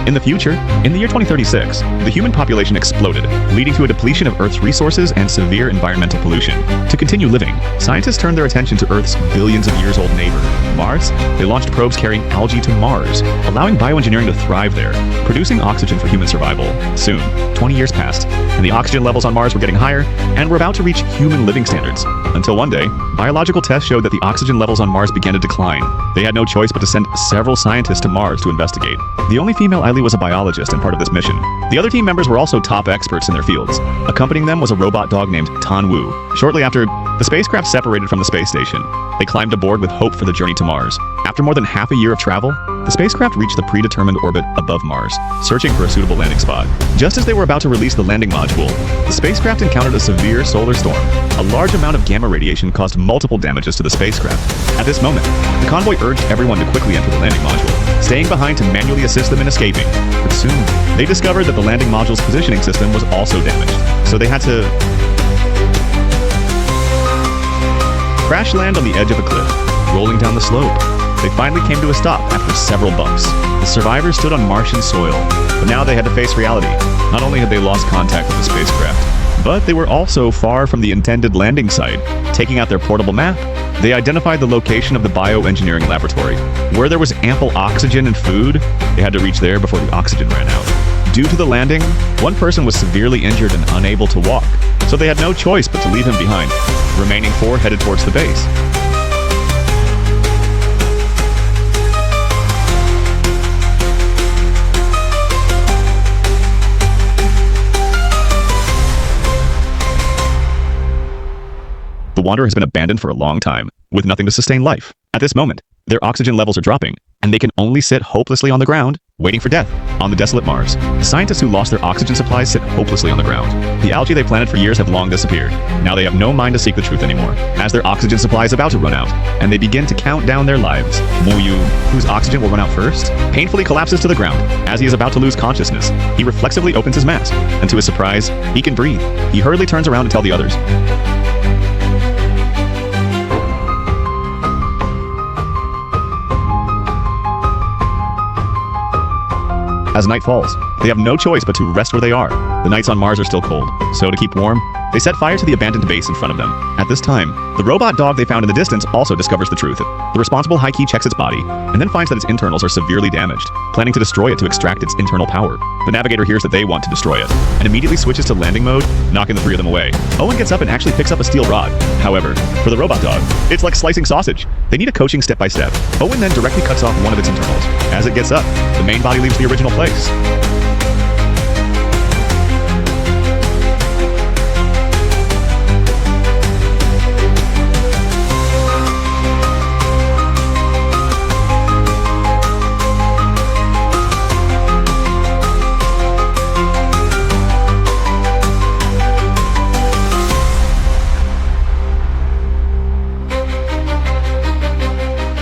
In the future, in the year 2036, the human population exploded, leading to a depletion of Earth's resources and severe environmental pollution. To continue living, scientists turned their attention to Earth's billions of years old neighbor, Mars. They launched probes carrying algae to Mars, allowing bioengineering to thrive there, producing oxygen for human survival. Soon, 20 years passed, and the oxygen levels on Mars were getting higher, and were about to reach human living standards. Until one day, biological tests showed that the oxygen levels on Mars began to decline. They had no choice but to send several scientists to Mars to investigate. The only female was a biologist and part of this mission. The other team members were also top experts in their fields. Accompanying them was a robot dog named Tanwu. Shortly after, the spacecraft separated from the space station. They climbed aboard with hope for the journey to Mars. After more than half a year of travel, the spacecraft reached the predetermined orbit above Mars, searching for a suitable landing spot. Just as they were about to release the landing module, the spacecraft encountered a severe solar storm. A large amount of gamma radiation caused multiple damages to the spacecraft. At this moment, the convoy urged everyone to quickly enter the landing module, staying behind to manually assist them in escaping. But soon, they discovered that the landing module's positioning system was also damaged, so they had to crash land on the edge of a cliff, rolling down the slope. They finally came to a stop after several bumps. The survivors stood on Martian soil, but now they had to face reality. Not only had they lost contact with the spacecraft, but they were also far from the intended landing site. Taking out their portable map, they identified the location of the bioengineering laboratory. Where there was ample oxygen and food, they had to reach there before the oxygen ran out. Due to the landing, one person was severely injured and unable to walk, so they had no choice but to leave him behind. The remaining 4 headed towards the base. The Wanderer has been abandoned for a long time, with nothing to sustain life. At this moment, their oxygen levels are dropping, and they can only sit hopelessly on the ground, waiting for death. On the desolate Mars, the scientists who lost their oxygen supplies sit hopelessly on the ground. The algae they planted for years have long disappeared. Now they have no mind to seek the truth anymore, as their oxygen supply is about to run out, and they begin to count down their lives. Moyu, whose oxygen will run out first, painfully collapses to the ground. As he is about to lose consciousness, he reflexively opens his mask, and to his surprise, he can breathe. He hurriedly turns around to tell the others. As night falls, they have no choice but to rest where they are. The nights on Mars are still cold, so to keep warm, they set fire to the abandoned base in front of them. At this time, the robot dog they found in the distance also discovers the truth. The responsible High-Key checks its body, and then finds that its internals are severely damaged, planning to destroy it to extract its internal power. The navigator hears that they want to destroy it, and immediately switches to landing mode, knocking the 3 of them away. Owen gets up and actually picks up a steel rod. However, for the robot dog, it's like slicing sausage. They need a coaching step by step. Owen then directly cuts off one of its internals. As it gets up, the main body leaves the original place.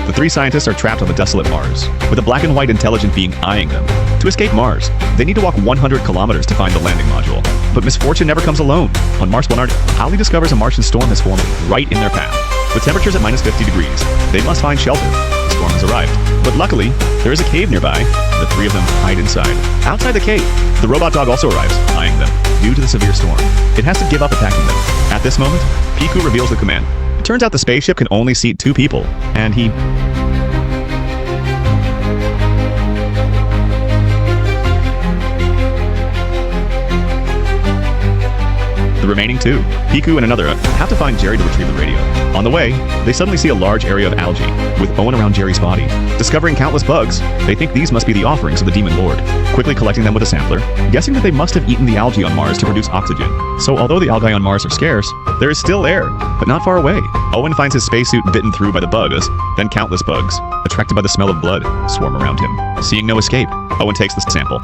The 3 scientists are trapped on the desolate Mars, with a black and white intelligent being eyeing them. To escape Mars, they need to walk 100 kilometers to find the landing module. But misfortune never comes alone. On Mars 100, Holly discovers a Martian storm has formed right in their path. With temperatures at minus 50 degrees, they must find shelter. The storm has arrived. But luckily, there is a cave nearby. The 3 of them hide inside. Outside the cave, the robot dog also arrives, eyeing them. Due to the severe storm, it has to give up attacking them. At this moment, Piku reveals the command. It turns out the spaceship can only seat 2 people, and he... The remaining 2, Piku and another, have to find Jerry to retrieve the radio. On the way, they suddenly see a large area of algae, with Owen around Jerry's body. Discovering countless bugs, they think these must be the offerings of the Demon Lord. Quickly collecting them with a sampler, guessing that they must have eaten the algae on Mars to produce oxygen. So although the algae on Mars are scarce, there is still air, but not far away. Owen finds his spacesuit bitten through by the bugs, then countless bugs, attracted by the smell of blood, swarm around him. Seeing no escape, Owen takes the sample.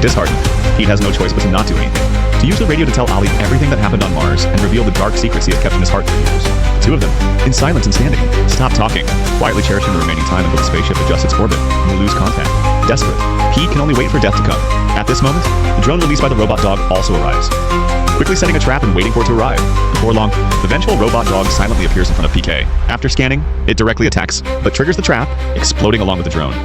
Disheartened, Pete has no choice but to not do anything. to use the radio to tell Ali everything that happened on Mars and reveal the dark secrets he had kept in his heart for years. The two of them, in silence and standing, stop talking, quietly cherishing the remaining time until the spaceship adjusts its orbit and will lose contact. Desperate, Pete can only wait for death to come. At this moment, the drone released by the robot dog also arrives, quickly setting a trap and waiting for it to arrive. Before long, the vengeful robot dog silently appears in front of PK. After scanning, it directly attacks, but triggers the trap, exploding along with the drone.